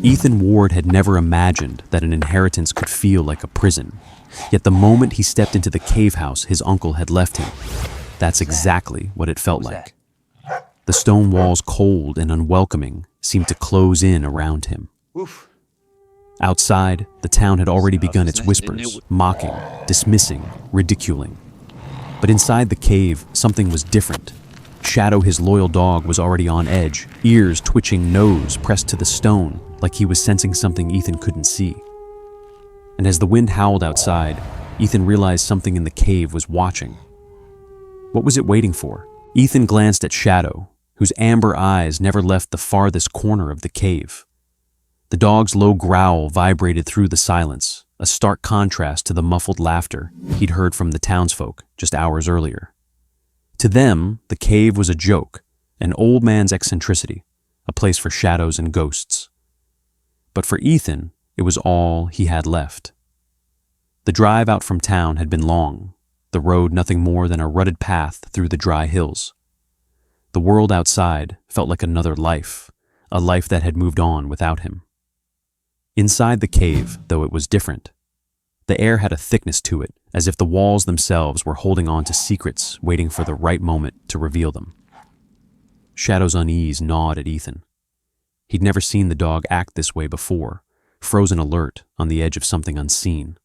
Ethan Ward had never imagined that an inheritance could feel like a prison. Yet the moment he stepped into the cave house his uncle had left him, that's exactly what it felt like. The stone walls, cold and unwelcoming, seemed to close in around him. Outside, the town had already begun its whispers, mocking, dismissing, ridiculing. But inside the cave, something was different. Shadow, his loyal dog, was already on edge, ears twitching, nose pressed to the stone, like he was sensing something Ethan couldn't see. And as the wind howled outside, Ethan realized something in the cave was watching. What was it waiting for? Ethan glanced at Shadow, whose amber eyes never left the farthest corner of the cave. The dog's low growl vibrated through the silence, a stark contrast to the muffled laughter he'd heard from the townsfolk just hours earlier. To them, the cave was a joke, an old man's eccentricity, a place for shadows and ghosts. But for Ethan, it was all he had left. The drive out from town had been long, the road nothing more than a rutted path through the dry hills. The world outside felt like another life, a life that had moved on without him. Inside the cave, though, it was different. The air had a thickness to it, as if the walls themselves were holding on to secrets waiting for the right moment to reveal them. Shadow's unease gnawed at Ethan. He'd never seen the dog act this way before, frozen alert on the edge of something unseen.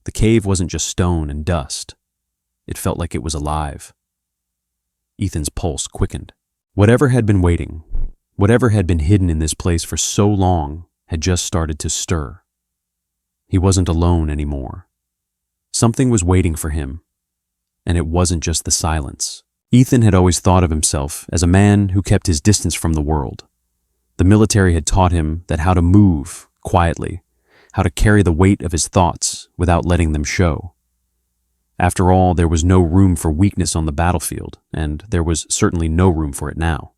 The cave wasn't just stone and dust. It felt like it was alive. Ethan's pulse quickened. Whatever had been waiting, whatever had been hidden in this place for so long, had just started to stir. He wasn't alone anymore. Something was waiting for him, and it wasn't just the silence. Ethan had always thought of himself as a man who kept his distance from the world. The military had taught him that how to move quietly, how to carry the weight of his thoughts without letting them show. After all, there was no room for weakness on the battlefield, and there was certainly no room for it now.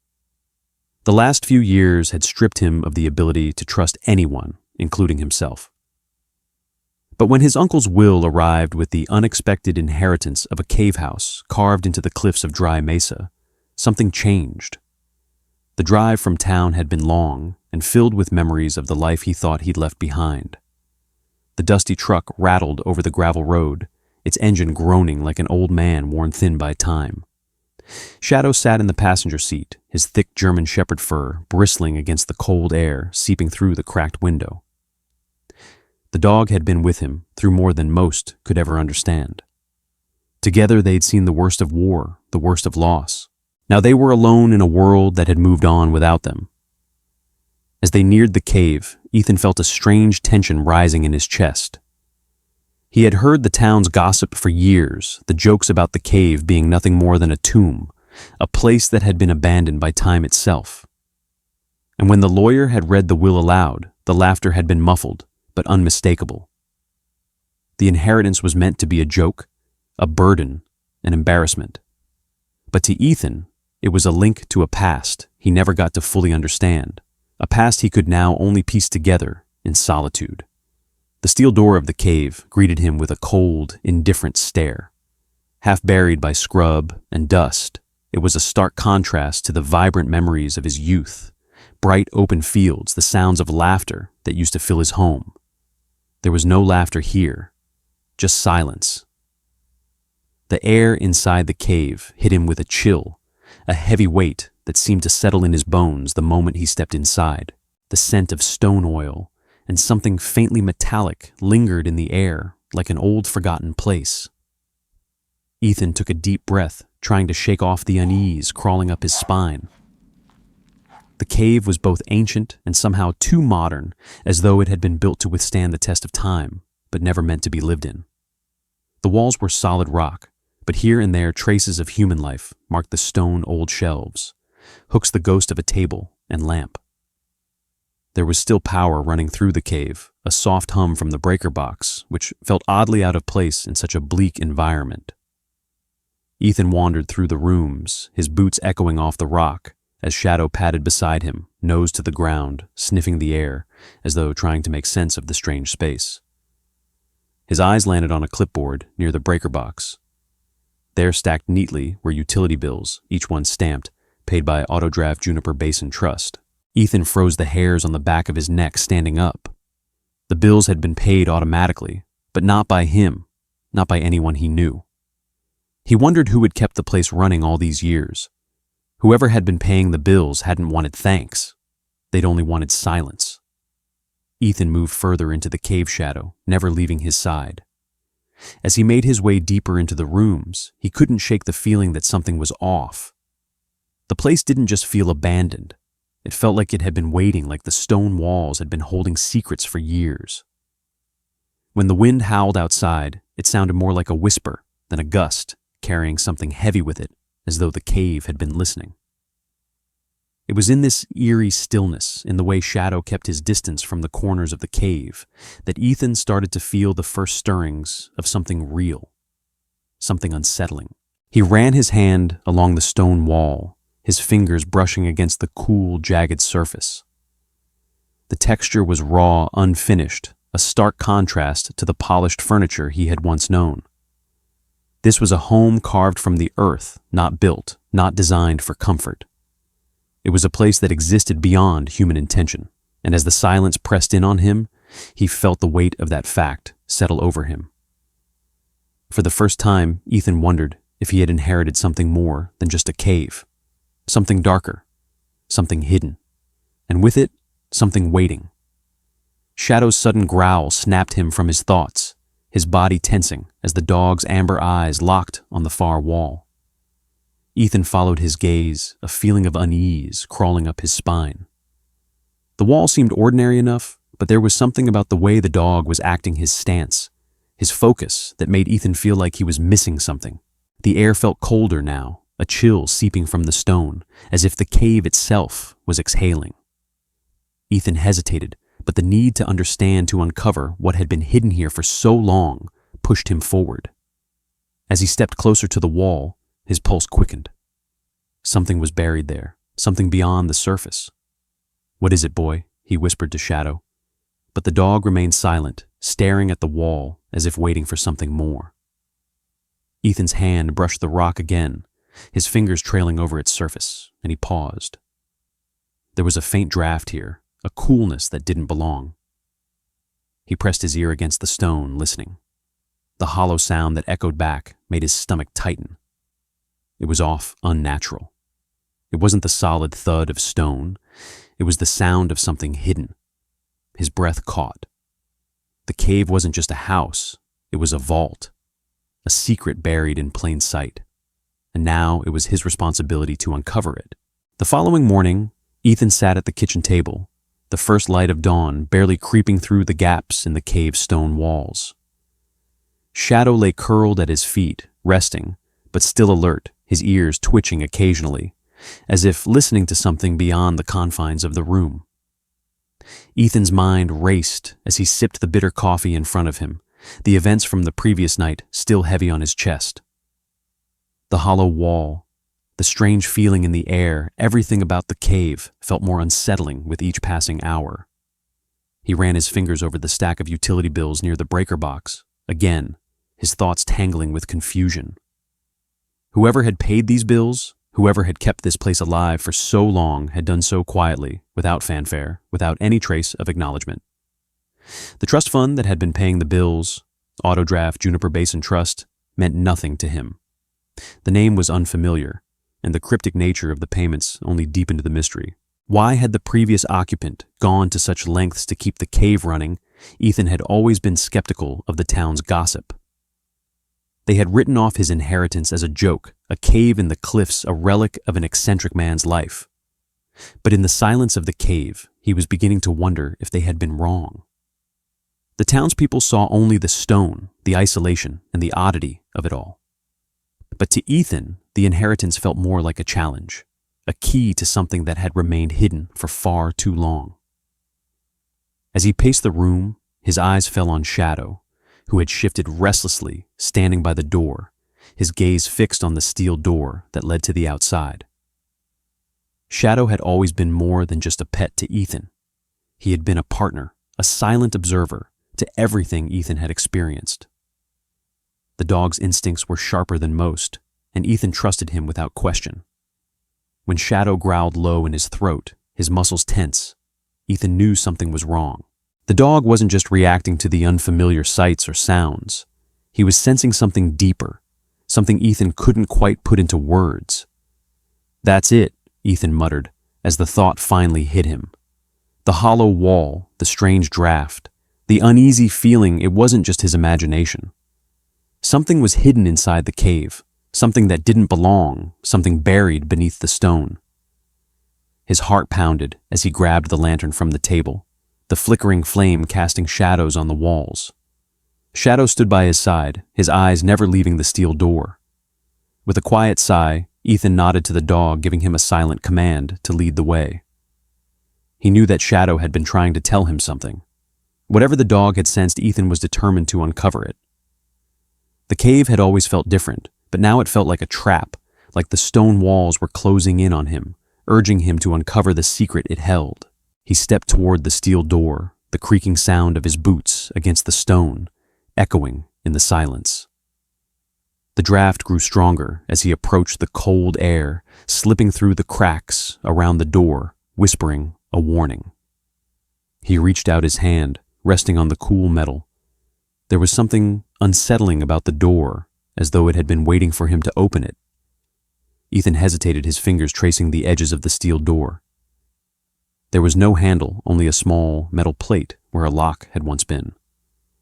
The last few years had stripped him of the ability to trust anyone, including himself. But when his uncle's will arrived with the unexpected inheritance of a cave house carved into the cliffs of Dry Mesa, something changed. The drive from town had been long and filled with memories of the life he thought he'd left behind. The dusty truck rattled over the gravel road, its engine groaning like an old man worn thin by time. Shadow sat in the passenger seat, his thick German shepherd fur bristling against the cold air seeping through the cracked window. The dog had been with him through more than most could ever understand. Together they'd seen the worst of war, the worst of loss. Now they were alone in a world that had moved on without them. As they neared the cave, Ethan felt a strange tension rising in his chest. He had heard the town's gossip for years, the jokes about the cave being nothing more than a tomb, a place that had been abandoned by time itself. And when the lawyer had read the will aloud, the laughter had been muffled, but unmistakable. The inheritance was meant to be a joke, a burden, an embarrassment. But to Ethan, it was a link to a past he never got to fully understand, a past he could now only piece together in solitude. The steel door of the cave greeted him with a cold, indifferent stare. Half buried by scrub and dust, it was a stark contrast to the vibrant memories of his youth, bright open fields, the sounds of laughter that used to fill his home. There was no laughter here, just silence. The air inside the cave hit him with a chill, a heavy weight that seemed to settle in his bones the moment he stepped inside. The scent of stone oil and something faintly metallic lingered in the air like an old forgotten place. Ethan took a deep breath, trying to shake off the unease crawling up his spine. The cave was both ancient and somehow too modern, as though it had been built to withstand the test of time, but never meant to be lived in. The walls were solid rock, but here and there traces of human life marked the stone old shelves, hooks the ghost of a table and lamp. There was still power running through the cave, a soft hum from the breaker box, which felt oddly out of place in such a bleak environment. Ethan wandered through the rooms, his boots echoing off the rock, as Shadow padded beside him, nose to the ground, sniffing the air, as though trying to make sense of the strange space. His eyes landed on a clipboard near the breaker box. There, stacked neatly, were utility bills, each one stamped, paid by Autodraft Juniper Basin Trust. Ethan froze the hairs on the back of his neck standing up. The bills had been paid automatically, but not by him, not by anyone he knew. He wondered who had kept the place running all these years. Whoever had been paying the bills hadn't wanted thanks. They'd only wanted silence. Ethan moved further into the cave shadow, never leaving his side. As he made his way deeper into the rooms, he couldn't shake the feeling that something was off. The place didn't just feel abandoned. It felt like it had been waiting, like the stone walls had been holding secrets for years. When the wind howled outside, it sounded more like a whisper than a gust, carrying something heavy with it, as though the cave had been listening. It was in this eerie stillness, in the way Shadow kept his distance from the corners of the cave, that Ethan started to feel the first stirrings of something real, something unsettling. He ran his hand along the stone wall, his fingers brushing against the cool, jagged surface. The texture was raw, unfinished, a stark contrast to the polished furniture he had once known. This was a home carved from the earth, not built, not designed for comfort. It was a place that existed beyond human intention, and as the silence pressed in on him, he felt the weight of that fact settle over him. For the first time, Ethan wondered if he had inherited something more than just a cave, something darker, something hidden, and with it, something waiting. Shadow's sudden growl snapped him from his thoughts, his body tensing as the dog's amber eyes locked on the far wall. Ethan followed his gaze, a feeling of unease crawling up his spine. The wall seemed ordinary enough, but there was something about the way the dog was acting, his stance, his focus, that made Ethan feel like he was missing something. The air felt colder now, a chill seeping from the stone, as if the cave itself was exhaling. Ethan hesitated, but the need to understand, to uncover what had been hidden here for so long, pushed him forward. As he stepped closer to the wall, his pulse quickened. Something was buried there, something beyond the surface. "What is it, boy?" he whispered to Shadow. But the dog remained silent, staring at the wall as if waiting for something more. Ethan's hand brushed the rock again, his fingers trailing over its surface, and he paused. There was a faint draft here, a coolness that didn't belong. He pressed his ear against the stone, listening. The hollow sound that echoed back made his stomach tighten. It was off, unnatural. It wasn't the solid thud of stone. It was the sound of something hidden. His breath caught. The cave wasn't just a house. It was a vault, a secret buried in plain sight. And now it was his responsibility to uncover it. The following morning, Ethan sat at the kitchen table, the first light of dawn barely creeping through the gaps in the cave's stone walls. Shadow lay curled at his feet, resting, but still alert, his ears twitching occasionally, as if listening to something beyond the confines of the room. Ethan's mind raced as he sipped the bitter coffee in front of him, the events from the previous night still heavy on his chest. The hollow wall, the strange feeling in the air, everything about the cave felt more unsettling with each passing hour. He ran his fingers over the stack of utility bills near the breaker box, again, his thoughts tangling with confusion. Whoever had paid these bills, whoever had kept this place alive for so long, had done so quietly, without fanfare, without any trace of acknowledgement. The trust fund that had been paying the bills, Autodraft Juniper Basin Trust, meant nothing to him. The name was unfamiliar, and the cryptic nature of the payments only deepened the mystery. Why had the previous occupant gone to such lengths to keep the cave running? Ethan had always been skeptical of the town's gossip. They had written off his inheritance as a joke, a cave in the cliffs, a relic of an eccentric man's life. But in the silence of the cave, he was beginning to wonder if they had been wrong. The townspeople saw only the stone, the isolation, and the oddity of it all. But to Ethan, the inheritance felt more like a challenge, a key to something that had remained hidden for far too long. As he paced the room, his eyes fell on Shadow, who had shifted restlessly, standing by the door, his gaze fixed on the steel door that led to the outside. Shadow had always been more than just a pet to Ethan. He had been a partner, a silent observer to everything Ethan had experienced. The dog's instincts were sharper than most, and Ethan trusted him without question. When Shadow growled low in his throat, his muscles tense. Ethan knew something was wrong. The dog wasn't just reacting to the unfamiliar sights or sounds. He was sensing something deeper, something Ethan couldn't quite put into words. "That's it," Ethan muttered, as the thought finally hit him. The hollow wall, the strange draft, the uneasy feeling, it wasn't just his imagination. Something was hidden inside the cave, something that didn't belong, something buried beneath the stone. His heart pounded as he grabbed the lantern from the table, the flickering flame casting shadows on the walls. Shadow stood by his side, his eyes never leaving the steel door. With a quiet sigh, Ethan nodded to the dog, giving him a silent command to lead the way. He knew that Shadow had been trying to tell him something. Whatever the dog had sensed, Ethan was determined to uncover it. The cave had always felt different, but now it felt like a trap, like the stone walls were closing in on him, urging him to uncover the secret it held. He stepped toward the steel door, the creaking sound of his boots against the stone, echoing in the silence. The draft grew stronger as he approached the cold air, slipping through the cracks around the door, whispering a warning. He reached out his hand, resting on the cool metal. There was something unsettling about the door, as though it had been waiting for him to open it. Ethan hesitated, his fingers tracing the edges of the steel door. There was no handle, only a small metal plate where a lock had once been.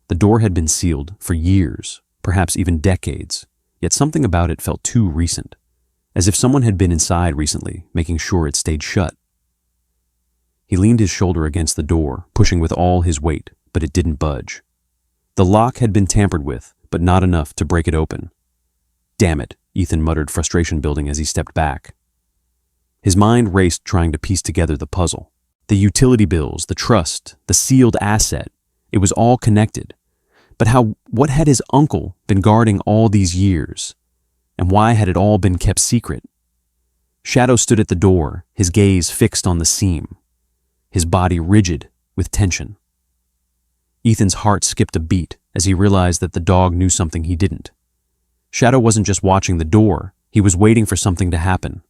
The door had been sealed for years, perhaps even decades, yet something about it felt too recent, as if someone had been inside recently, making sure it stayed shut. He leaned his shoulder against the door, pushing with all his weight, but it didn't budge. The lock had been tampered with, but not enough to break it open. "Damn it," Ethan muttered, frustration building as he stepped back. His mind raced, trying to piece together the puzzle. The utility bills, the trust, the sealed asset, it was all connected. But what had his uncle been guarding all these years? And why had it all been kept secret? Shadow stood at the door, his gaze fixed on the seam, his body rigid with tension. Ethan's heart skipped a beat as he realized that the dog knew something he didn't. Shadow wasn't just watching the door, he was waiting for something to happen.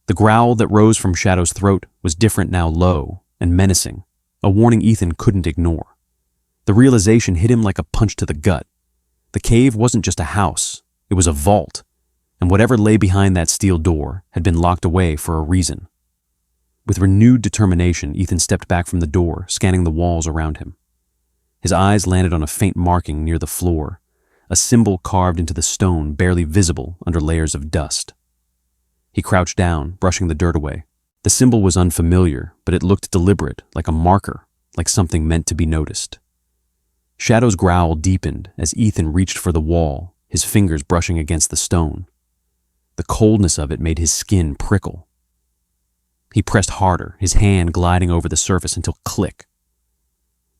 The growl that rose from Shadow's throat was different now, low and menacing, a warning Ethan couldn't ignore. The realization hit him like a punch to the gut. The cave wasn't just a house, it was a vault, and whatever lay behind that steel door had been locked away for a reason. With renewed determination, Ethan stepped back from the door, scanning the walls around him. His eyes landed on a faint marking near the floor, a symbol carved into the stone barely visible under layers of dust. He crouched down, brushing the dirt away. The symbol was unfamiliar, but it looked deliberate, like a marker, like something meant to be noticed. Shadow's growl deepened as Ethan reached for the wall, his fingers brushing against the stone. The coldness of it made his skin prickle. He pressed harder, his hand gliding over the surface until click.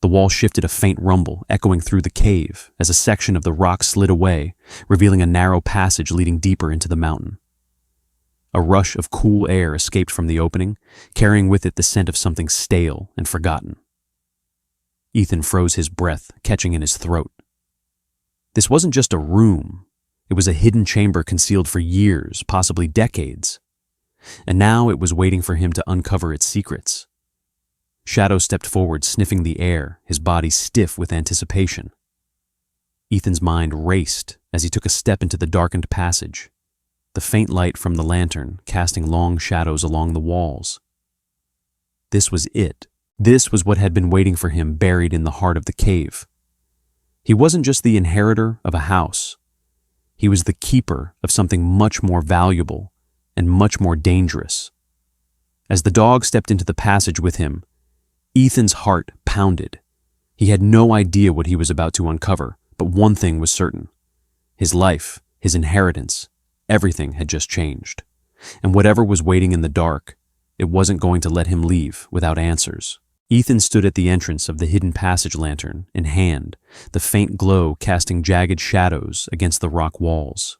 The wall shifted, a faint rumble echoing through the cave as a section of the rock slid away, revealing a narrow passage leading deeper into the mountain. A rush of cool air escaped from the opening, carrying with it the scent of something stale and forgotten. Ethan froze his breath, catching in his throat. This wasn't just a room. It was a hidden chamber concealed for years, possibly decades. And now it was waiting for him to uncover its secrets. Shadow stepped forward, sniffing the air, his body stiff with anticipation. Ethan's mind raced as he took a step into the darkened passage, the faint light from the lantern casting long shadows along the walls. This was it. This was what had been waiting for him, buried in the heart of the cave. He wasn't just the inheritor of a house. He was the keeper of something much more valuable and much more dangerous. As the dog stepped into the passage with him, Ethan's heart pounded. He had no idea what he was about to uncover, but one thing was certain. His life, his inheritance, everything had just changed. And whatever was waiting in the dark, it wasn't going to let him leave without answers. Ethan stood at the entrance of the hidden passage, lantern in hand, the faint glow casting jagged shadows against the rock walls.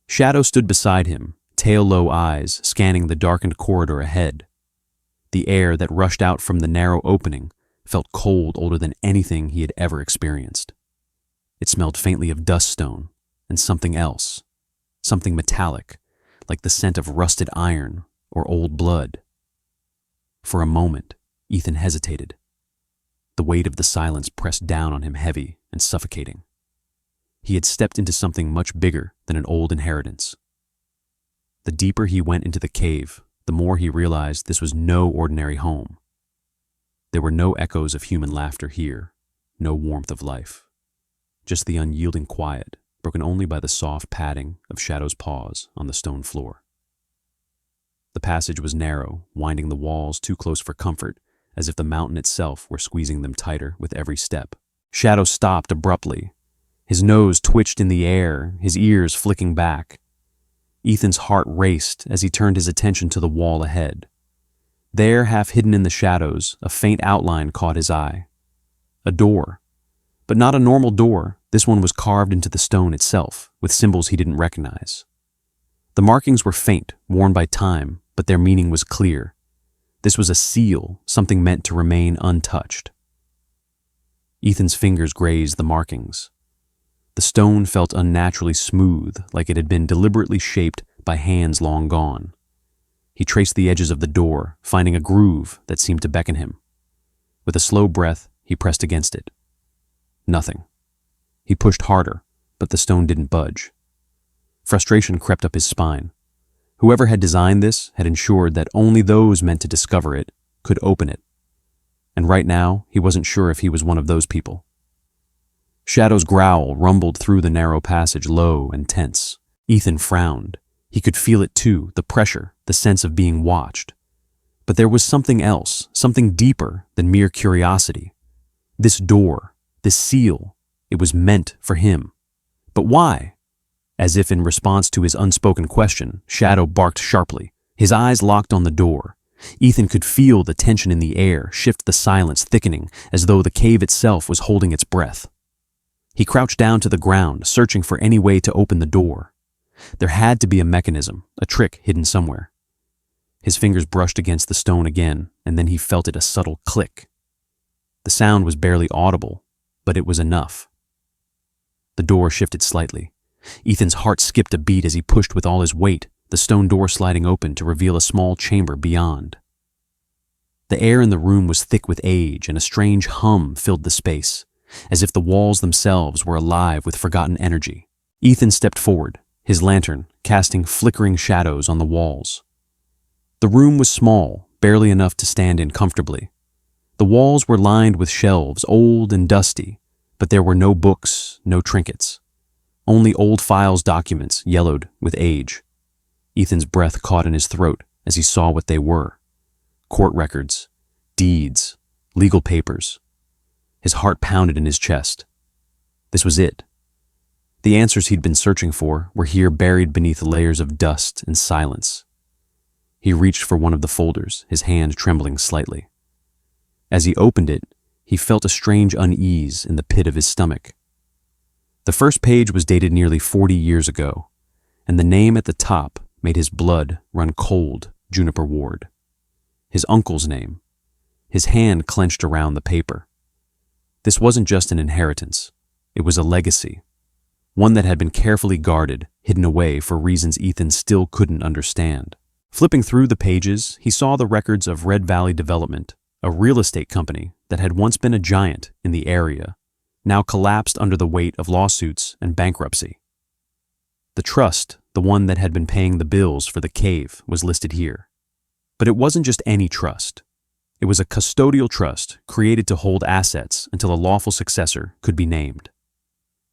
Shadow stood beside him, tail-low eyes scanning the darkened corridor ahead. The air that rushed out from the narrow opening felt cold, older than anything he had ever experienced. It smelled faintly of dust stone and something else, something metallic, like the scent of rusted iron or old blood. For a moment, Ethan hesitated. The weight of the silence pressed down on him heavy and suffocating. He had stepped into something much bigger than an old inheritance. The deeper he went into the cave, the more he realized this was no ordinary home. There were no echoes of human laughter here, no warmth of life. Just the unyielding quiet, broken only by the soft padding of Shadow's paws on the stone floor. The passage was narrow, winding the walls too close for comfort, as if the mountain itself were squeezing them tighter with every step. Shadow stopped abruptly. His nose twitched in the air, his ears flicking back. Ethan's heart raced as he turned his attention to the wall ahead. There, half hidden in the shadows, a faint outline caught his eye. A door. But not a normal door. This one was carved into the stone itself, with symbols he didn't recognize. The markings were faint, worn by time, but their meaning was clear. This was a seal, something meant to remain untouched. Ethan's fingers grazed the markings. The stone felt unnaturally smooth, like it had been deliberately shaped by hands long gone. He traced the edges of the door, finding a groove that seemed to beckon him. With a slow breath, he pressed against it. Nothing. He pushed harder, but the stone didn't budge. Frustration crept up his spine. Whoever had designed this had ensured that only those meant to discover it could open it. And right now, he wasn't sure if he was one of those people. Shadow's growl rumbled through the narrow passage, low and tense. Ethan frowned. He could feel it too, the pressure, the sense of being watched. But there was something else, something deeper than mere curiosity. This door, this seal, it was meant for him. But why? As if in response to his unspoken question, Shadow barked sharply. His eyes locked on the door. Ethan could feel the tension in the air shift, the silence thickening, as though the cave itself was holding its breath. He crouched down to the ground, searching for any way to open the door. There had to be a mechanism, a trick hidden somewhere. His fingers brushed against the stone again, and then he felt it, a subtle click. The sound was barely audible, but it was enough. The door shifted slightly. Ethan's heart skipped a beat as he pushed with all his weight, the stone door sliding open to reveal a small chamber beyond. The air in the room was thick with age, and a strange hum filled the space, as if the walls themselves were alive with forgotten energy. Ethan stepped forward, his lantern casting flickering shadows on the walls. The room was small, barely enough to stand in comfortably. The walls were lined with shelves, old and dusty, but there were no books, no trinkets. Only old files, documents, yellowed with age. Ethan's breath caught in his throat as he saw what they were. Court records, deeds, legal papers. His heart pounded in his chest. This was it. The answers he'd been searching for were here, buried beneath layers of dust and silence. He reached for one of the folders, his hand trembling slightly. As he opened it, he felt a strange unease in the pit of his stomach. The first page was dated nearly 40 years ago, and the name at the top made his blood run cold. Juniper Ward. His uncle's name. His hand clenched around the paper. This wasn't just an inheritance. It was a legacy. One that had been carefully guarded, hidden away for reasons Ethan still couldn't understand. Flipping through the pages, he saw the records of Red Valley Development, a real estate company that had once been a giant in the area, now collapsed under the weight of lawsuits and bankruptcy. The trust, the one that had been paying the bills for the cave, was listed here. But it wasn't just any trust. It was a custodial trust created to hold assets until a lawful successor could be named.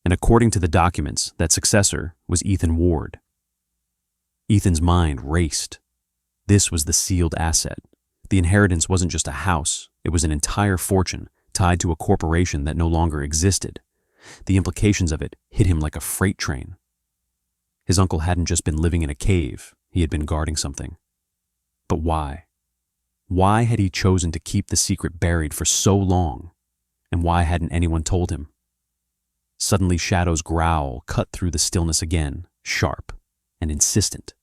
And according to the documents, that successor was Ethan Ward. Ethan's mind raced. This was the sealed asset. The inheritance wasn't just a house, it was an entire fortune tied to a corporation that no longer existed. The implications of it hit him like a freight train. His uncle hadn't just been living in a cave, he had been guarding something. But why? Why had he chosen to keep the secret buried for so long? And why hadn't anyone told him? Suddenly, Shadow's growl cut through the stillness again, sharp and insistent.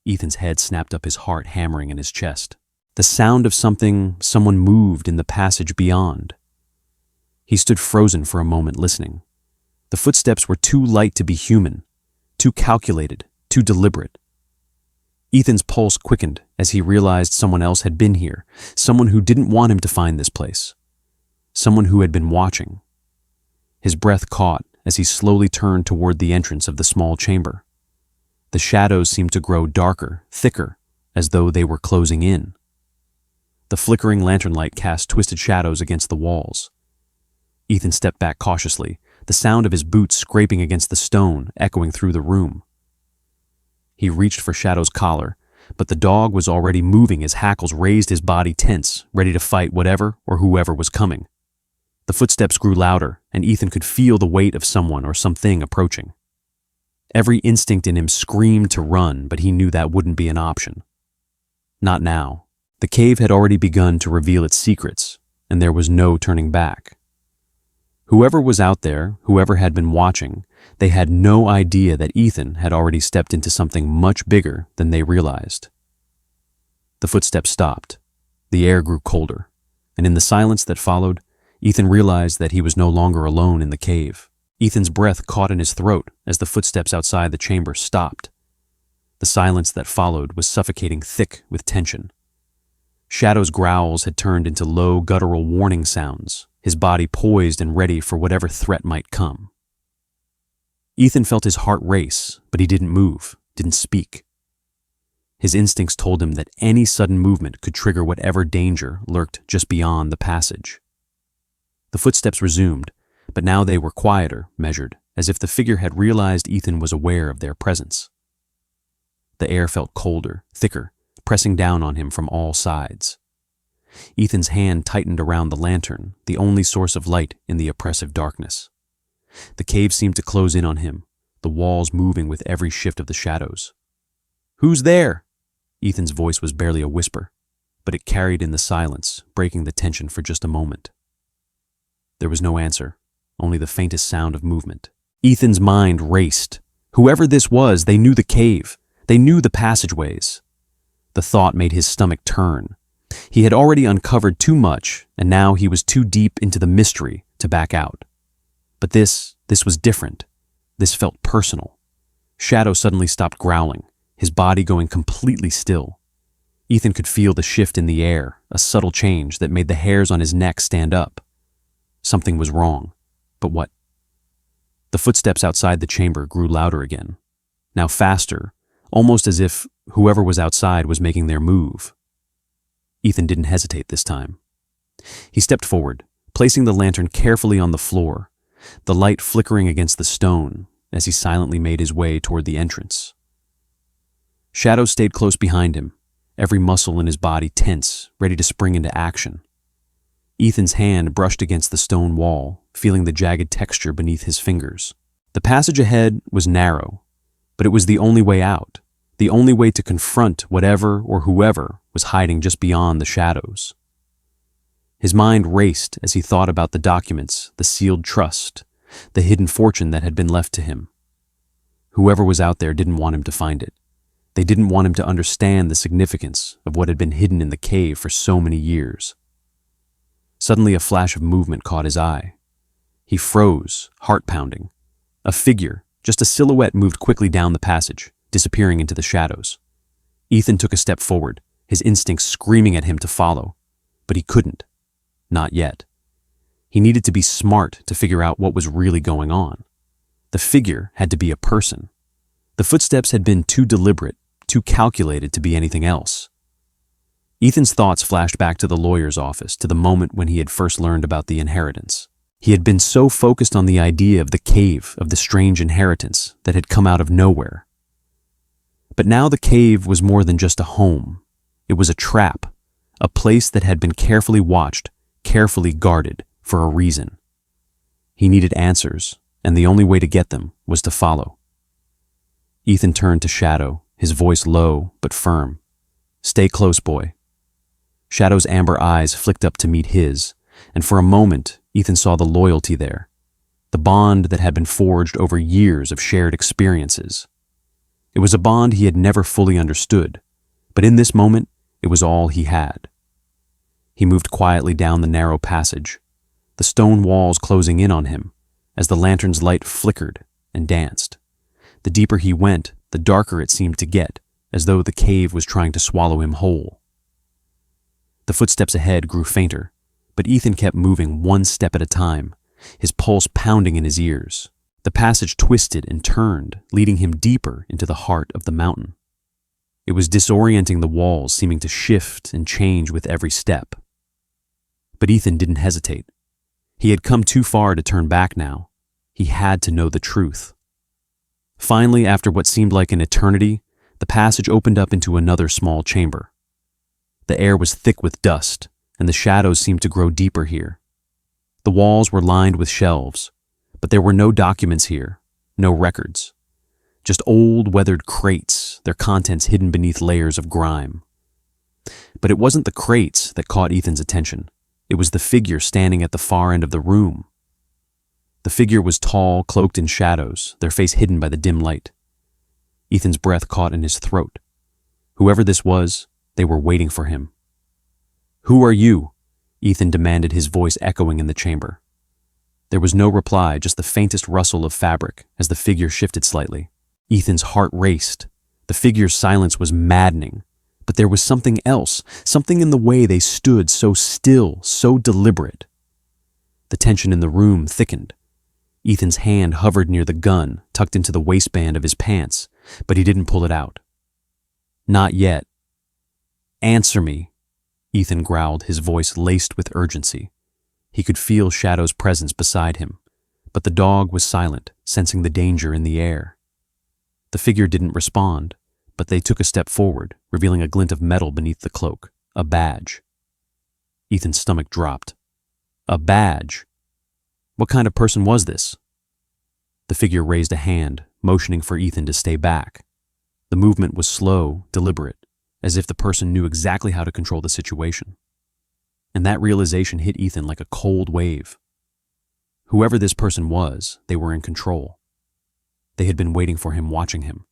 Ethan's head snapped up, his heart hammering in his chest. The sound of someone moved in the passage beyond. He stood frozen for a moment, listening. The footsteps were too light to be human, too calculated, too deliberate. Ethan's pulse quickened as he realized someone else had been here, someone who didn't want him to find this place, someone who had been watching. His breath caught as he slowly turned toward the entrance of the small chamber. The shadows seemed to grow darker, thicker, as though they were closing in. The flickering lantern light cast twisted shadows against the walls. Ethan stepped back cautiously, the sound of his boots scraping against the stone echoing through the room. He reached for Shadow's collar, but the dog was already moving as hackles raised his body tense, ready to fight whatever or whoever was coming. The footsteps grew louder, and Ethan could feel the weight of someone or something approaching. Every instinct in him screamed to run, but he knew that wouldn't be an option. Not now. The cave had already begun to reveal its secrets, and there was no turning back. Whoever was out there, whoever had been watching, they had no idea that Ethan had already stepped into something much bigger than they realized. The footsteps stopped. The air grew colder, and in the silence that followed, Ethan realized that he was no longer alone in the cave. Ethan's breath caught in his throat as the footsteps outside the chamber stopped. The silence that followed was suffocating thick with tension. Shadow's growls had turned into low, guttural warning sounds, his body poised and ready for whatever threat might come. Ethan felt his heart race, but he didn't move, didn't speak. His instincts told him that any sudden movement could trigger whatever danger lurked just beyond the passage. The footsteps resumed, but now they were quieter, measured, as if the figure had realized Ethan was aware of their presence. The air felt colder, thicker, pressing down on him from all sides. Ethan's hand tightened around the lantern, the only source of light in the oppressive darkness. The cave seemed to close in on him, the walls moving with every shift of the shadows. "Who's there?" Ethan's voice was barely a whisper, but it carried in the silence, breaking the tension for just a moment. There was no answer, only the faintest sound of movement. Ethan's mind raced. Whoever this was, they knew the cave. They knew the passageways. The thought made his stomach turn. He had already uncovered too much, and now he was too deep into the mystery to back out. But this was different. This felt personal. Shadow suddenly stopped growling, his body going completely still. Ethan could feel the shift in the air, a subtle change that made the hairs on his neck stand up. Something was wrong. But what? The footsteps outside the chamber grew louder again, now faster, almost as if whoever was outside was making their move. Ethan didn't hesitate this time. He stepped forward, placing the lantern carefully on the floor, the light flickering against the stone as he silently made his way toward the entrance. Shadow stayed close behind him, every muscle in his body tense, ready to spring into action. Ethan's hand brushed against the stone wall, feeling the jagged texture beneath his fingers. The passage ahead was narrow, but it was the only way out, the only way to confront whatever or whoever was hiding just beyond the shadows. His mind raced as he thought about the documents, the sealed trust, the hidden fortune that had been left to him. Whoever was out there didn't want him to find it. They didn't want him to understand the significance of what had been hidden in the cave for so many years. Suddenly a flash of movement caught his eye. He froze, heart pounding. A figure, just a silhouette, moved quickly down the passage, disappearing into the shadows. Ethan took a step forward, his instincts screaming at him to follow, but he couldn't. Not yet. He needed to be smart to figure out what was really going on. The figure had to be a person. The footsteps had been too deliberate, too calculated to be anything else. Ethan's thoughts flashed back to the lawyer's office, to the moment when he had first learned about the inheritance. He had been so focused on the idea of the cave, of the strange inheritance that had come out of nowhere. But now the cave was more than just a home. It was a trap, a place that had been carefully watched, carefully guarded, for a reason. He needed answers, and the only way to get them was to follow. Ethan turned to Shadow, his voice low but firm. "Stay close, boy." Shadow's amber eyes flicked up to meet his, and for a moment Ethan saw the loyalty there, the bond that had been forged over years of shared experiences. It was a bond he had never fully understood, but in this moment it was all he had. He moved quietly down the narrow passage, the stone walls closing in on him as the lantern's light flickered and danced. The deeper he went, the darker it seemed to get, as though the cave was trying to swallow him whole. The footsteps ahead grew fainter, but Ethan kept moving one step at a time, his pulse pounding in his ears. The passage twisted and turned, leading him deeper into the heart of the mountain. It was disorienting, the walls seeming to shift and change with every step. But Ethan didn't hesitate. He had come too far to turn back now. He had to know the truth. Finally, after what seemed like an eternity, the passage opened up into another small chamber. The air was thick with dust, and the shadows seemed to grow deeper here. The walls were lined with shelves, but there were no documents here, no records. Just old, weathered crates, their contents hidden beneath layers of grime. But it wasn't the crates that caught Ethan's attention. It was the figure standing at the far end of the room. The figure was tall, cloaked in shadows, their face hidden by the dim light. Ethan's breath caught in his throat. Whoever this was, they were waiting for him. "Who are you?" Ethan demanded, his voice echoing in the chamber. There was no reply, just the faintest rustle of fabric as the figure shifted slightly. Ethan's heart raced. The figure's silence was maddening, but there was something else, something in the way they stood, so still, so deliberate. The tension in the room thickened. Ethan's hand hovered near the gun, tucked into the waistband of his pants, but he didn't pull it out. "Not yet." "Answer me," Ethan growled, his voice laced with urgency. He could feel Shadow's presence beside him, but the dog was silent, sensing the danger in the air. The figure didn't respond, but they took a step forward, revealing a glint of metal beneath the cloak, a badge. Ethan's stomach dropped. A badge? What kind of person was this? The figure raised a hand, motioning for Ethan to stay back. The movement was slow, deliberate, as if the person knew exactly how to control the situation. And that realization hit Ethan like a cold wave. Whoever this person was, they were in control. They had been waiting for him, watching him.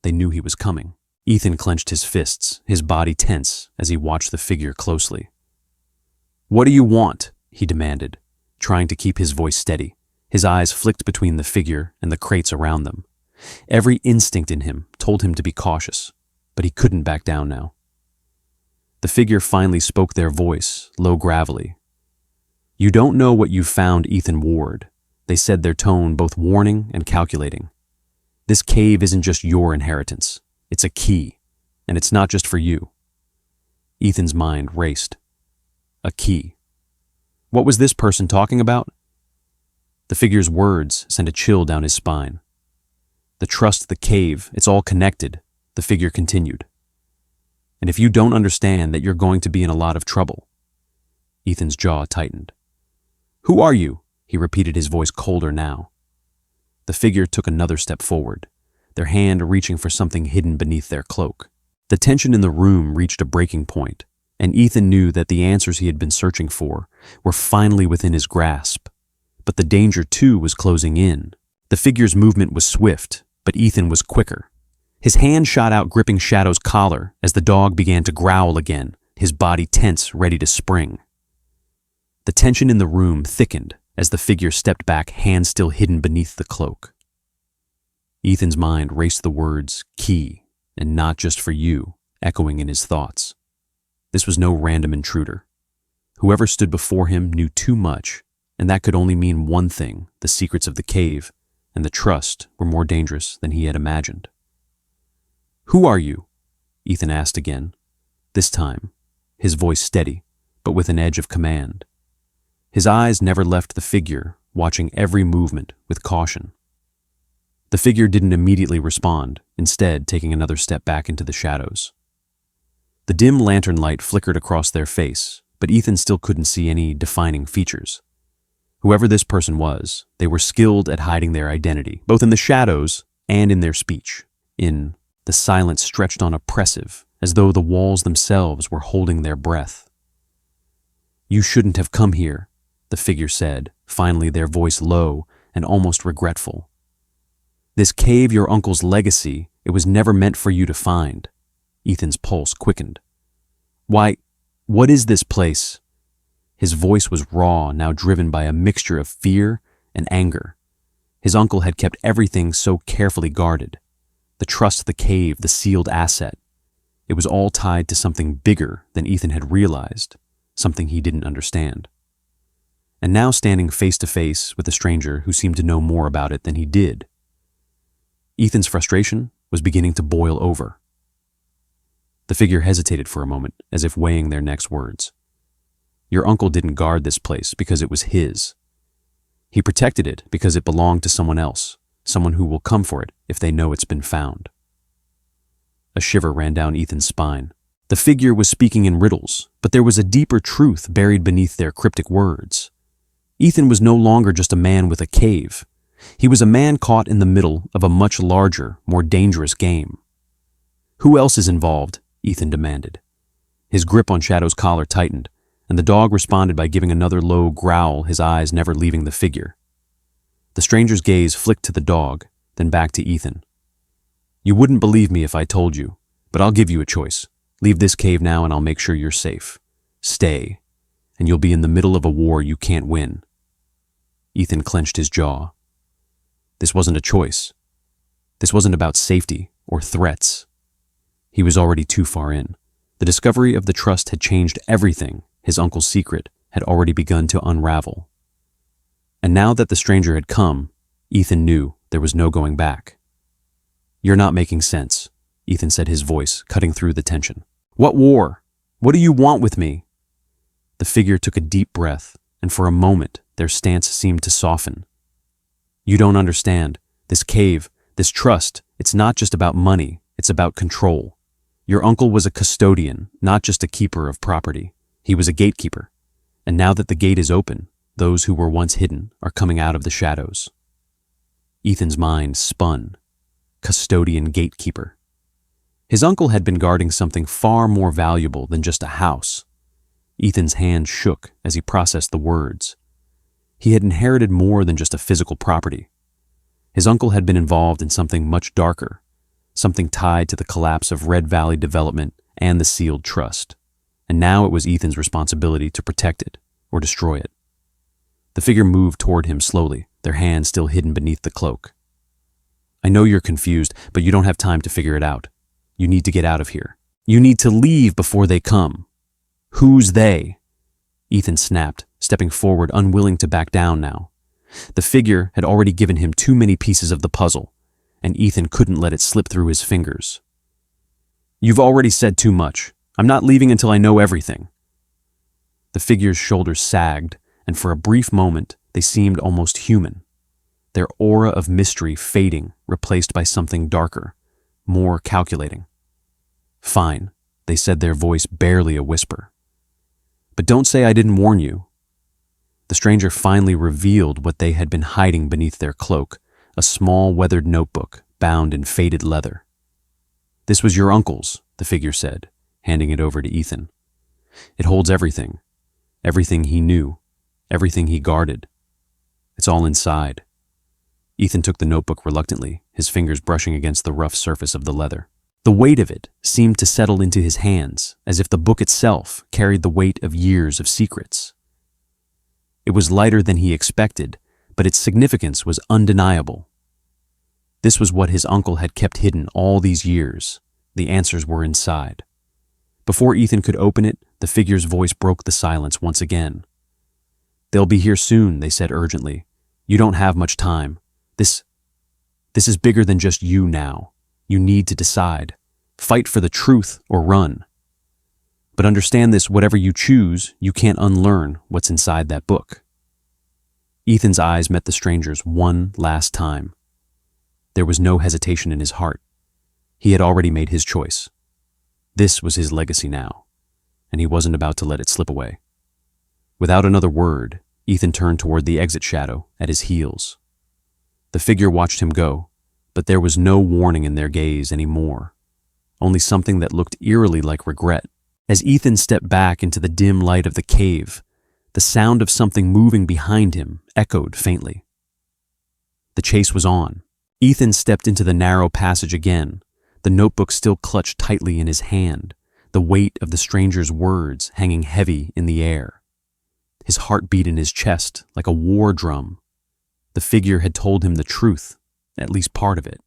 They knew he was coming. Ethan clenched his fists, his body tense as he watched the figure closely. "What do you want?" he demanded, trying to keep his voice steady. His eyes flicked between the figure and the crates around them. Every instinct in him told him to be cautious, but he couldn't back down now. The figure finally spoke, their voice, low gravelly. "You don't know what you found, Ethan Ward," they said, their tone both warning and calculating. "This cave isn't just your inheritance. It's a key, and it's not just for you." Ethan's mind raced. A key. What was this person talking about? The figure's words sent a chill down his spine. "The trust, the cave, it's all connected," the figure continued. "And if you don't understand that, you're going to be in a lot of trouble." Ethan's jaw tightened. "Who are you?" he repeated, his voice colder now. The figure took another step forward, their hand reaching for something hidden beneath their cloak. The tension in the room reached a breaking point, and Ethan knew that the answers he had been searching for were finally within his grasp. But the danger, too, was closing in. The figure's movement was swift, but Ethan was quicker. His hand shot out, gripping Shadow's collar as the dog began to growl again, his body tense, ready to spring. The tension in the room thickened as the figure stepped back, hand still hidden beneath the cloak. Ethan's mind raced, the words, "key," and "not just for you," echoing in his thoughts. This was no random intruder. Whoever stood before him knew too much, and that could only mean one thing: the secrets of the cave and the trust were more dangerous than he had imagined. "Who are you?" Ethan asked again, this time, his voice steady, but with an edge of command. His eyes never left the figure, watching every movement with caution. The figure didn't immediately respond, instead taking another step back into the shadows. The dim lantern light flickered across their face, but Ethan still couldn't see any defining features. Whoever this person was, they were skilled at hiding their identity, both in the shadows and in their speech. The silence stretched on, oppressive, as though the walls themselves were holding their breath. "You shouldn't have come here," the figure said, finally, their voice low and almost regretful. "This cave, your uncle's legacy, it was never meant for you to find." Ethan's pulse quickened. "Why, what is this place?" His voice was raw, now driven by a mixture of fear and anger. His uncle had kept everything so carefully guarded. the trust, the cave, the sealed asset. It was all tied to something bigger than Ethan had realized, something he didn't understand. And now standing face to face with a stranger who seemed to know more about it than he did, Ethan's frustration was beginning to boil over. The figure hesitated for a moment, as if weighing their next words. Your uncle didn't guard this place because it was his. He protected it because it belonged to someone else, someone who will come for it if they know it's been found. A shiver ran down Ethan's spine. The figure was speaking in riddles, but there was a deeper truth buried beneath their cryptic words. Ethan was no longer just a man with a cave. He was a man caught in the middle of a much larger, more dangerous game. Who else is involved? Ethan demanded. His grip on Shadow's collar tightened, and the dog responded by giving another low growl, his eyes never leaving the figure. The stranger's gaze flicked to the dog, then back to Ethan. You wouldn't believe me if I told you, but I'll give you a choice. Leave this cave now and I'll make sure you're safe. Stay, and you'll be in the middle of a war you can't win. Ethan clenched his jaw. This wasn't a choice. This wasn't about safety or threats. He was already too far in. The discovery of the trust had changed everything. His uncle's secret had already begun to unravel. And now that the stranger had come, Ethan knew there was no going back. You're not making sense, Ethan said, his voice cutting through the tension. What war? What do you want with me? The figure took a deep breath, and for a moment their stance seemed to soften. You don't understand. This cave, this trust, it's not just about money, it's about control. Your uncle was a custodian, not just a keeper of property. He was a gatekeeper. And now that the gate is open, those who were once hidden are coming out of the shadows. Ethan's mind spun. Custodian, gatekeeper. His uncle had been guarding something far more valuable than just a house. Ethan's hand shook as he processed the words. He had inherited more than just a physical property. His uncle had been involved in something much darker, something tied to the collapse of Red Valley development and the sealed trust. And now it was Ethan's responsibility to protect it or destroy it. The figure moved toward him slowly, their hands still hidden beneath the cloak. I know you're confused, but you don't have time to figure it out. You need to get out of here. You need to leave before they come. Who's they? Ethan snapped, stepping forward, unwilling to back down now. The figure had already given him too many pieces of the puzzle, and Ethan couldn't let it slip through his fingers. You've already said too much. I'm not leaving until I know everything. The figure's shoulders sagged, and for a brief moment they seemed almost human, their aura of mystery fading, replaced by something darker, more calculating. Fine, they said, their voice barely a whisper. But don't say I didn't warn you. The stranger finally revealed what they had been hiding beneath their cloak, a small weathered notebook bound in faded leather. This was your uncle's, the figure said, handing it over to Ethan. It holds everything. Everything he knew. Everything he guarded. It's all inside. Ethan took the notebook reluctantly, his fingers brushing against the rough surface of the leather. The weight of it seemed to settle into his hands, as if the book itself carried the weight of years of secrets. It was lighter than he expected, but its significance was undeniable. This was what his uncle had kept hidden all these years. The answers were inside. Before Ethan could open it, the figure's voice broke the silence once again. They'll be here soon, they said urgently. You don't have much time. This is bigger than just you now. You need to decide. Fight for the truth or run. But understand this, whatever you choose, you can't unlearn what's inside that book. Ethan's eyes met the stranger's one last time. There was no hesitation in his heart. He had already made his choice. This was his legacy now, and he wasn't about to let it slip away. Without another word, Ethan turned toward the exit shadow at his heels. The figure watched him go, but there was no warning in their gaze anymore, only something that looked eerily like regret. As Ethan stepped back into the dim light of the cave, the sound of something moving behind him echoed faintly. The chase was on. Ethan stepped into the narrow passage again, the notebook still clutched tightly in his hand, the weight of the stranger's words hanging heavy in the air. His heart beat in his chest like a war drum. The figure had told him the truth, at least part of it,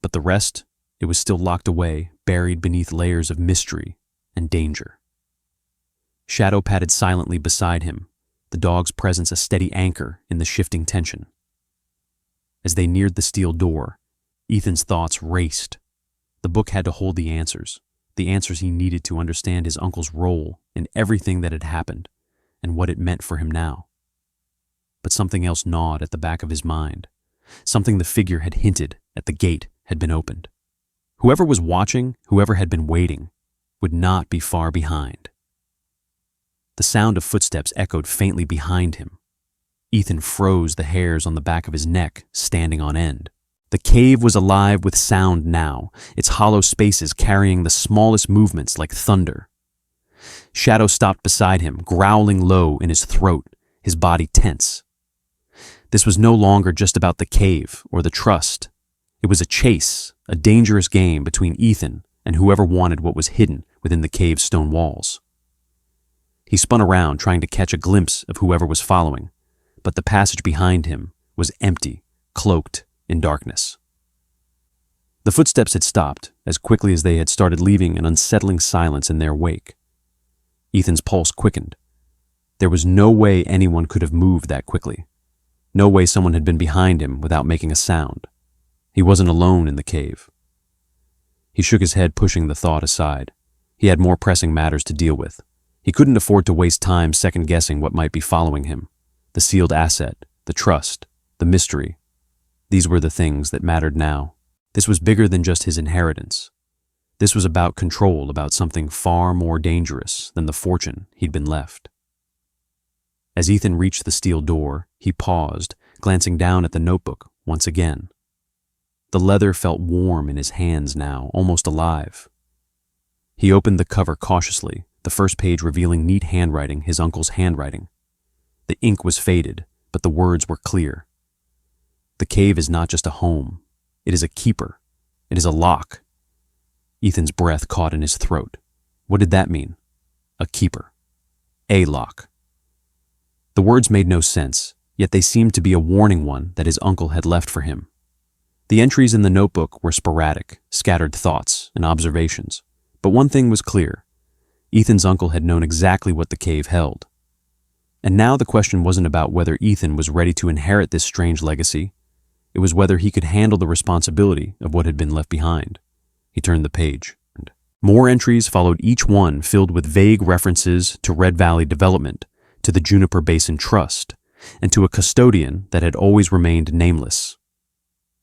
but the rest It was still locked away, buried beneath layers of mystery and danger. Shadow padded silently beside him, the dog's presence a steady anchor in the shifting tension. As they neared the steel door, Ethan's thoughts raced. The book had to hold the answers he needed to understand his uncle's role in everything that had happened and what it meant for him now. But something else gnawed at the back of his mind. Something the figure had hinted at the gate had been opened. Whoever was watching, whoever had been waiting, would not be far behind. The sound of footsteps echoed faintly behind him. Ethan froze, the hairs on the back of his neck standing on end. The cave was alive with sound now, its hollow spaces carrying the smallest movements like thunder. Shadow stopped beside him, growling low in his throat, his body tense. This was no longer just about the cave or the trust. It was a chase, a dangerous game between Ethan and whoever wanted what was hidden within the cave's stone walls. He spun around, trying to catch a glimpse of whoever was following, but the passage behind him was empty, cloaked in darkness. The footsteps had stopped as quickly as they had started, leaving an unsettling silence in their wake. Ethan's pulse quickened. There was no way anyone could have moved that quickly. No way someone had been behind him without making a sound. He wasn't alone in the cave. He shook his head, pushing the thought aside. He had more pressing matters to deal with. He couldn't afford to waste time second-guessing what might be following him. The sealed asset, the trust, the mystery. These were the things that mattered now. This was bigger than just his inheritance. This was about control, about something far more dangerous than the fortune he'd been left. As Ethan reached the steel door, he paused, glancing down at the notebook once again. The leather felt warm in his hands now, almost alive. He opened the cover cautiously, the first page revealing neat handwriting, his uncle's handwriting. The ink was faded, but the words were clear. The cave is not just a home. It is a keeper. It is a lock. Ethan's breath caught in his throat. What did that mean? A keeper. A lock. The words made no sense, yet they seemed to be a warning one that his uncle had left for him. The entries in the notebook were sporadic, scattered thoughts and observations. But one thing was clear. Ethan's uncle had known exactly what the cave held. And now the question wasn't about whether Ethan was ready to inherit this strange legacy. It was whether he could handle the responsibility of what had been left behind. He turned the page. More entries followed, each one filled with vague references to Red Valley Development, to the Juniper Basin Trust, and to a custodian that had always remained nameless.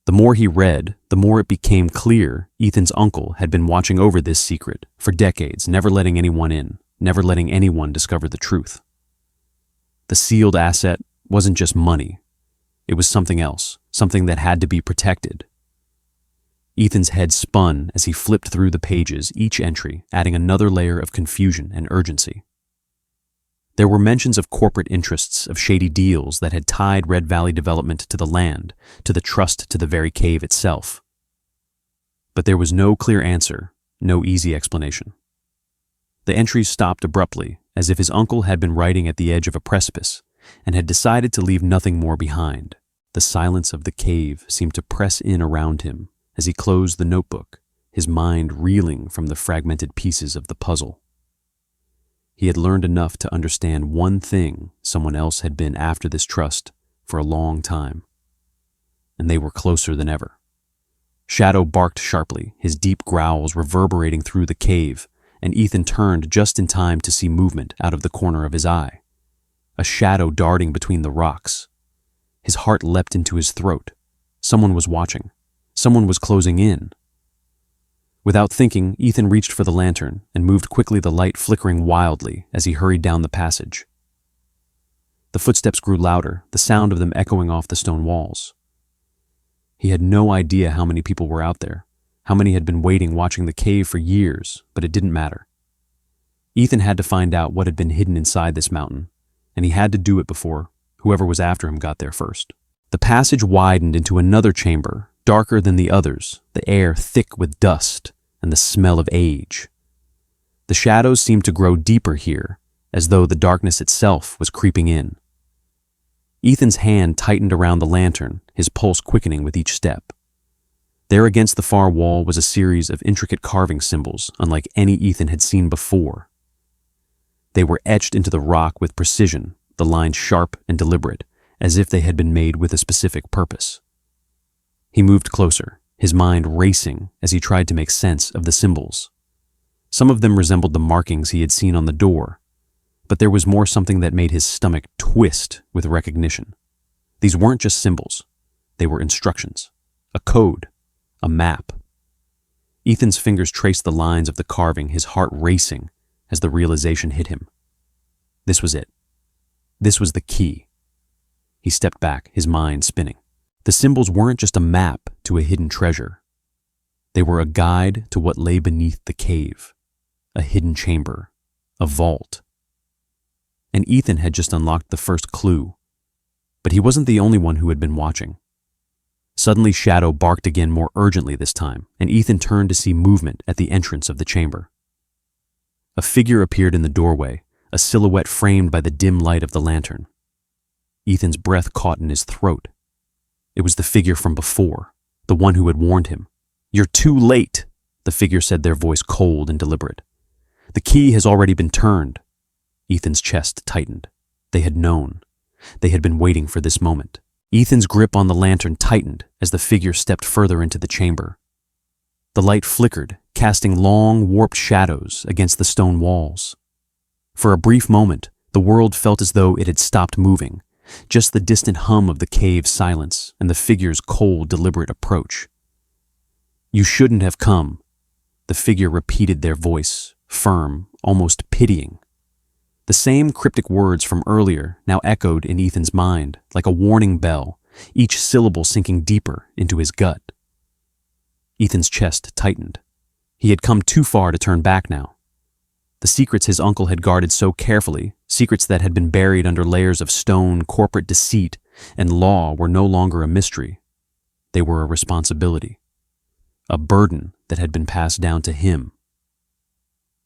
The more he read, the more it became clear Ethan's uncle had been watching over this secret for decades, never letting anyone in, never letting anyone discover the truth. The sealed asset wasn't just money. It was something else, something that had to be protected. Ethan's head spun as he flipped through the pages, each entry adding another layer of confusion and urgency. There were mentions of corporate interests, of shady deals that had tied Red Valley Development to the land, to the trust, to the very cave itself. But there was no clear answer, no easy explanation. The entries stopped abruptly, as if his uncle had been writing at the edge of a precipice and had decided to leave nothing more behind. The silence of the cave seemed to press in around him as he closed the notebook, his mind reeling from the fragmented pieces of the puzzle. He had learned enough to understand one thing: someone else had been after this trust for a long time, and they were closer than ever. Shadow barked sharply, his deep growls reverberating through the cave, and Ethan turned just in time to see movement out of the corner of his eye. A shadow darting between the rocks. His heart leapt into his throat. Someone was watching. Someone was closing in. Without thinking, Ethan reached for the lantern and moved quickly, the light flickering wildly as he hurried down the passage. The footsteps grew louder, the sound of them echoing off the stone walls. He had no idea how many people were out there, how many had been waiting, watching the cave for years, but it didn't matter. Ethan had to find out what had been hidden inside this mountain, and he had to do it before whoever was after him got there first. The passage widened into another chamber, darker than the others, the air thick with dust and the smell of age. The shadows seemed to grow deeper here, as though the darkness itself was creeping in. Ethan's hand tightened around the lantern, his pulse quickening with each step. There against the far wall was a series of intricate carving symbols unlike any Ethan had seen before. They were etched into the rock with precision, the lines sharp and deliberate, as if they had been made with a specific purpose. He moved closer, his mind racing as he tried to make sense of the symbols. Some of them resembled the markings he had seen on the door, but there was more, something that made his stomach twist with recognition. These weren't just symbols. They were instructions, a code, a map. Ethan's fingers traced the lines of the carving, his heart racing as the realization hit him. This was it. This was the key. He stepped back, his mind spinning. The symbols weren't just a map to a hidden treasure. They were a guide to what lay beneath the cave, a hidden chamber, a vault. And Ethan had just unlocked the first clue. But he wasn't the only one who had been watching. Suddenly, Shadow barked again, more urgently this time, and Ethan turned to see movement at the entrance of the chamber. A figure appeared in the doorway, a silhouette framed by the dim light of the lantern. Ethan's breath caught in his throat. It was the figure from before, the one who had warned him. "You're too late," the figure said, their voice cold and deliberate. "The key has already been turned." Ethan's chest tightened. They had known. They had been waiting for this moment. Ethan's grip on the lantern tightened as the figure stepped further into the chamber. The light flickered, casting long, warped shadows against the stone walls. For a brief moment, the world felt as though it had stopped moving, just the distant hum of the cave's silence and the figure's cold, deliberate approach. "You shouldn't have come," the figure repeated, their voice firm, almost pitying. The same cryptic words from earlier now echoed in Ethan's mind like a warning bell, each syllable sinking deeper into his gut. Ethan's chest tightened. He had come too far to turn back now. The secrets his uncle had guarded so carefully, secrets that had been buried under layers of stone, corporate deceit, and law, were no longer a mystery. They were a responsibility, a burden that had been passed down to him.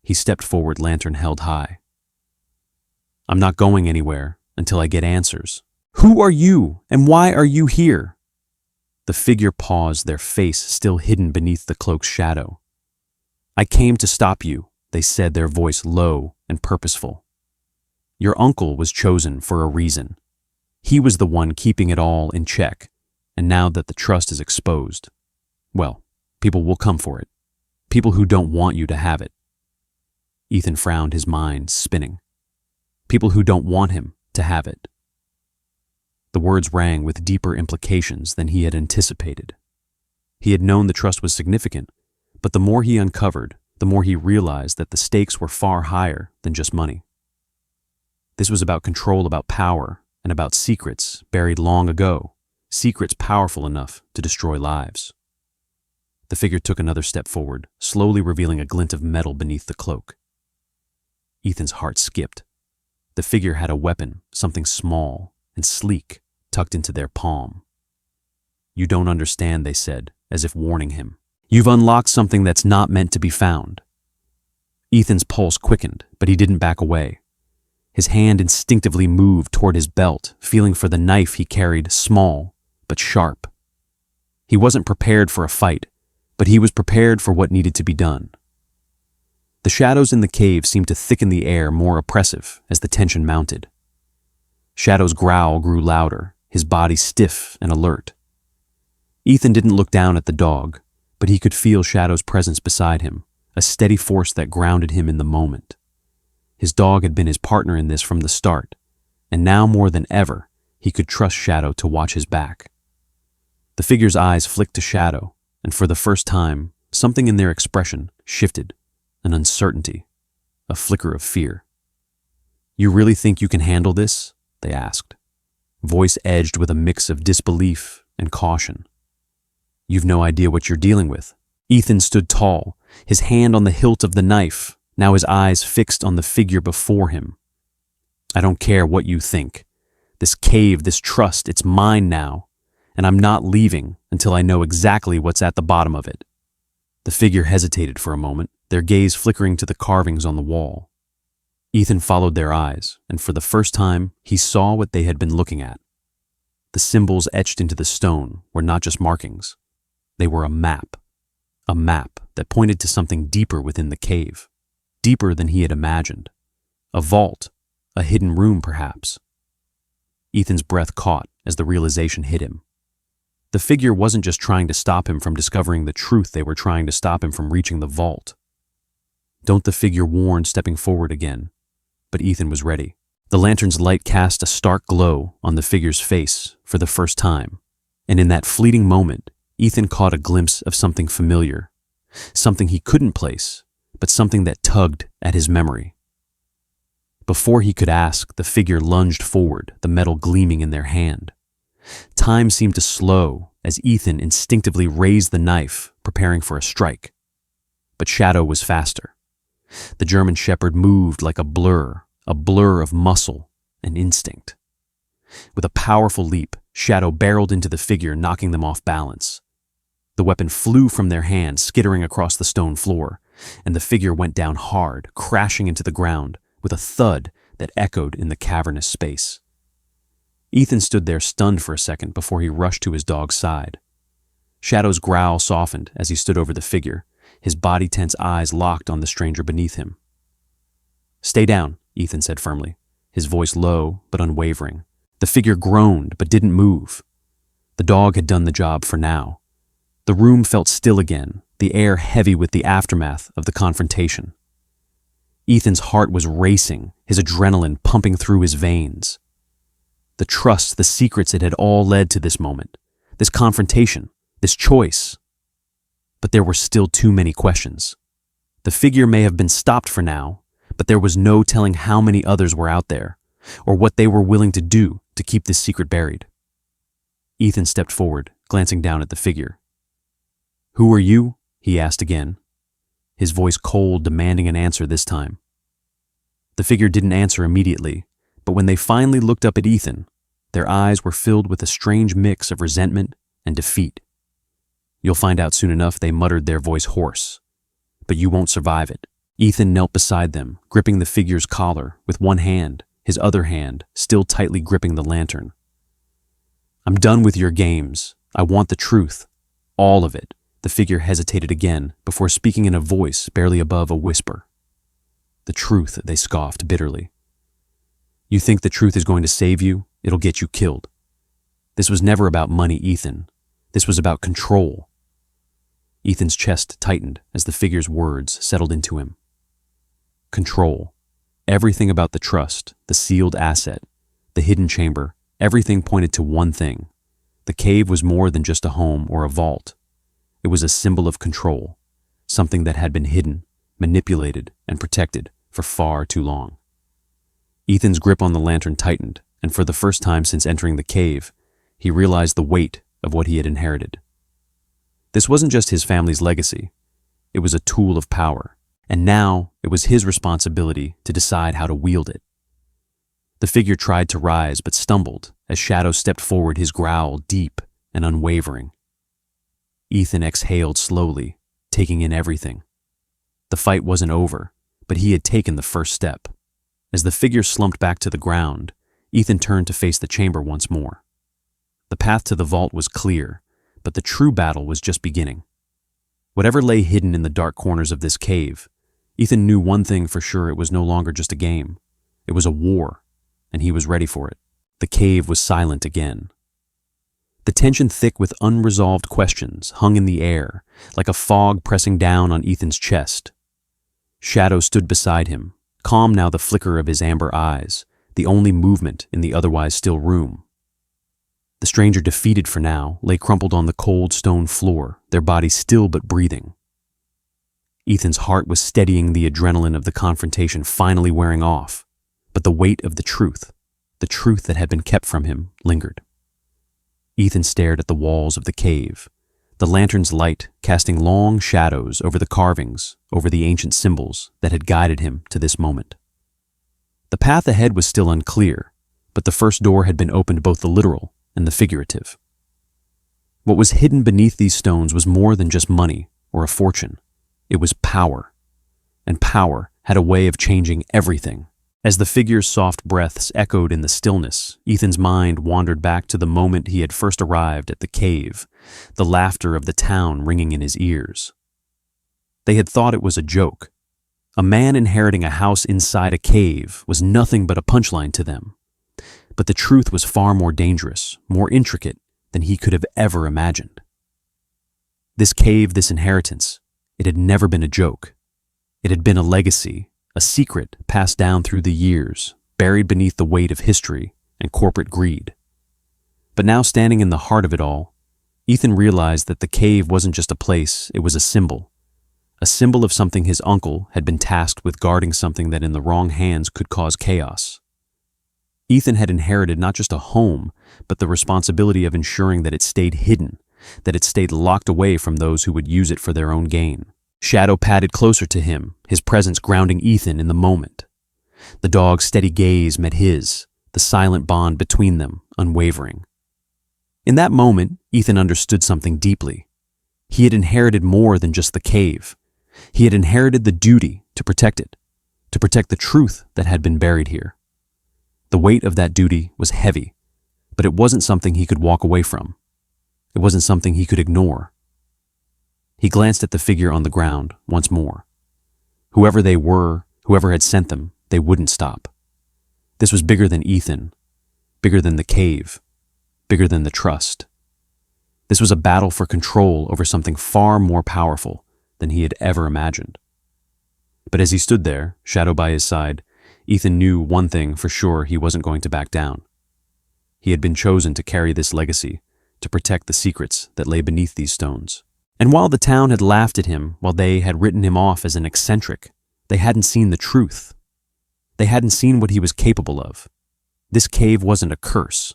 He stepped forward, lantern held high. "I'm not going anywhere until I get answers." "Who are you, and why are you here?" The figure paused, their face still hidden beneath the cloak's shadow. "I came to stop you," they said, their voice low and purposeful. "Your uncle was chosen for a reason. He was the one keeping it all in check, and now that the trust is exposed, well, people will come for it. People who don't want you to have it." Ethan frowned, his mind spinning. People who don't want him to have it. The words rang with deeper implications than he had anticipated. He had known the trust was significant, but the more he uncovered, the more he realized that the stakes were far higher than just money. This was about control, about power, and about secrets buried long ago, secrets powerful enough to destroy lives. The figure took another step forward, slowly revealing a glint of metal beneath the cloak. Ethan's heart skipped. The figure had a weapon, something small and sleek, tucked into their palm. "You don't understand," they said, as if warning him. "You've unlocked something that's not meant to be found." Ethan's pulse quickened, but he didn't back away. His hand instinctively moved toward his belt, feeling for the knife he carried, small but sharp. He wasn't prepared for a fight, but he was prepared for what needed to be done. The shadows in the cave seemed to thicken the air, more oppressive as the tension mounted. Shadow's growl grew louder, his body stiff and alert. Ethan didn't look down at the dog, but he could feel Shadow's presence beside him, a steady force that grounded him in the moment. His dog had been his partner in this from the start, and now more than ever, he could trust Shadow to watch his back. The figure's eyes flicked to Shadow, and for the first time, something in their expression shifted. An uncertainty, a flicker of fear. "You really think you can handle this?" they asked, voice edged with a mix of disbelief and caution. "You've no idea what you're dealing with." Ethan stood tall, his hand on the hilt of the knife, now his eyes fixed on the figure before him. "I don't care what you think. This cave, this trust, it's mine now, and I'm not leaving until I know exactly what's at the bottom of it." The figure hesitated for a moment, their gaze flickering to the carvings on the wall. Ethan followed their eyes, and for the first time, he saw what they had been looking at. The symbols etched into the stone were not just markings. They were a map that pointed to something deeper within the cave, deeper than he had imagined. A vault, a hidden room perhaps. Ethan's breath caught as the realization hit him. The figure wasn't just trying to stop him from discovering the truth, they were trying to stop him from reaching the vault. "Don't," the figure warned, stepping forward again. But Ethan was ready. The lantern's light cast a stark glow on the figure's face for the first time, and in that fleeting moment, Ethan caught a glimpse of something familiar, something he couldn't place, but something that tugged at his memory. Before he could ask, the figure lunged forward, the metal gleaming in their hand. Time seemed to slow as Ethan instinctively raised the knife, preparing for a strike. But Shadow was faster. The German Shepherd moved like a blur of muscle and instinct. With a powerful leap, Shadow barreled into the figure, knocking them off balance. The weapon flew from their hand, skittering across the stone floor, and the figure went down hard, crashing into the ground with a thud that echoed in the cavernous space. Ethan stood there stunned for a second before he rushed to his dog's side. Shadow's growl softened as he stood over the figure, his body-tense eyes locked on the stranger beneath him. "Stay down," Ethan said firmly, his voice low but unwavering. The figure groaned but didn't move. The dog had done the job for now. The room felt still again, the air heavy with the aftermath of the confrontation. Ethan's heart was racing, his adrenaline pumping through his veins. The trust, the secrets, it had all led to this moment, this confrontation, this choice. But there were still too many questions. The figure may have been stopped for now, but there was no telling how many others were out there, or what they were willing to do to keep this secret buried. Ethan stepped forward, glancing down at the figure. "Who are you?" he asked again, his voice cold, demanding an answer this time. The figure didn't answer immediately, but when they finally looked up at Ethan, their eyes were filled with a strange mix of resentment and defeat. "You'll find out soon enough," they muttered, their voice hoarse. "But you won't survive it." Ethan knelt beside them, gripping the figure's collar with one hand, his other hand still tightly gripping the lantern. "I'm done with your games. I want the truth. All of it." The figure hesitated again before speaking in a voice barely above a whisper. "The truth," they scoffed bitterly. "You think the truth is going to save you? It'll get you killed. This was never about money, Ethan. This was about control." Ethan's chest tightened as the figure's words settled into him. Control. Everything about the trust, the sealed asset, the hidden chamber, everything pointed to one thing. The cave was more than just a home or a vault. It was a symbol of control, something that had been hidden, manipulated, and protected for far too long. Ethan's grip on the lantern tightened, and for the first time since entering the cave, he realized the weight of what he had inherited. This wasn't just his family's legacy. It was a tool of power, and now it was his responsibility to decide how to wield it. The figure tried to rise but stumbled as Shadow stepped forward, his growl deep and unwavering. Ethan exhaled slowly, taking in everything. The fight wasn't over, but he had taken the first step. As the figure slumped back to the ground, Ethan turned to face the chamber once more. The path to the vault was clear, but the true battle was just beginning. Whatever lay hidden in the dark corners of this cave, Ethan knew one thing for sure: it was no longer just a game. It was a war, and he was ready for it. The cave was silent again. The tension, thick with unresolved questions, hung in the air, like a fog pressing down on Ethan's chest. Shadow stood beside him, calm now, the flicker of his amber eyes, the only movement in the otherwise still room. The stranger, defeated for now, lay crumpled on the cold stone floor, their bodies still but breathing. Ethan's heart was steadying, the adrenaline of the confrontation finally wearing off, but the weight of the truth that had been kept from him, lingered. Ethan stared at the walls of the cave, the lantern's light casting long shadows over the carvings, over the ancient symbols that had guided him to this moment. The path ahead was still unclear, but the first door had been opened, both the literal and the figurative. What was hidden beneath these stones was more than just money or a fortune. It was power, and power had a way of changing everything. As the figure's soft breaths echoed in the stillness, Ethan's mind wandered back to the moment he had first arrived at the cave, the laughter of the town ringing in his ears. They had thought it was a joke. A man inheriting a house inside a cave was nothing but a punchline to them. But the truth was far more dangerous, more intricate than he could have ever imagined. This cave, this inheritance, it had never been a joke. It had been a legacy, a secret passed down through the years, buried beneath the weight of history and corporate greed. But now, standing in the heart of it all, Ethan realized that the cave wasn't just a place, it was a symbol of something his uncle had been tasked with guarding, something that in the wrong hands could cause chaos. Ethan had inherited not just a home, but the responsibility of ensuring that it stayed hidden, that it stayed locked away from those who would use it for their own gain. Shadow padded closer to him, his presence grounding Ethan in the moment. The dog's steady gaze met his, the silent bond between them unwavering. In that moment, Ethan understood something deeply. He had inherited more than just the cave. He had inherited the duty to protect it, to protect the truth that had been buried here. The weight of that duty was heavy, but it wasn't something he could walk away from. It wasn't something he could ignore. He glanced at the figure on the ground once more. Whoever they were, whoever had sent them, they wouldn't stop. This was bigger than Ethan, bigger than the cave, bigger than the trust. This was a battle for control over something far more powerful than he had ever imagined. But as he stood there, Shadow by his side, Ethan knew one thing for sure: he wasn't going to back down. He had been chosen to carry this legacy, to protect the secrets that lay beneath these stones. And while the town had laughed at him, while they had written him off as an eccentric, they hadn't seen the truth. They hadn't seen what he was capable of. This cave wasn't a curse.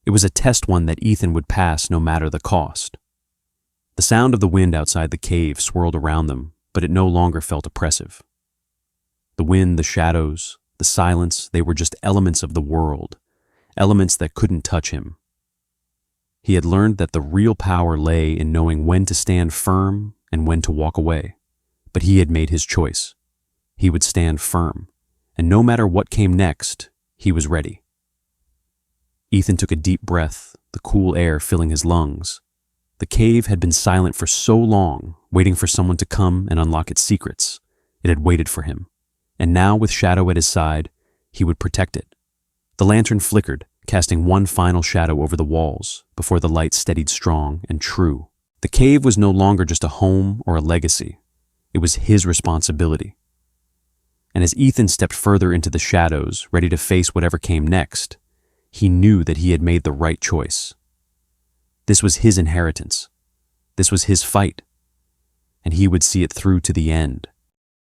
It was a test, one that Ethan would pass no matter the cost. The sound of the wind outside the cave swirled around them, but it no longer felt oppressive. The wind, the shadows, the silence, they were just elements of the world, elements that couldn't touch him. He had learned that the real power lay in knowing when to stand firm and when to walk away. But he had made his choice. He would stand firm, and no matter what came next, he was ready. Ethan took a deep breath, the cool air filling his lungs. The cave had been silent for so long, waiting for someone to come and unlock its secrets. It had waited for him, and now with Shadow at his side, he would protect it. The lantern flickered, casting one final shadow over the walls before the light steadied strong and true. The cave was no longer just a home or a legacy. It was his responsibility. And as Ethan stepped further into the shadows, ready to face whatever came next, he knew that he had made the right choice. This was his inheritance. This was his fight. And he would see it through to the end.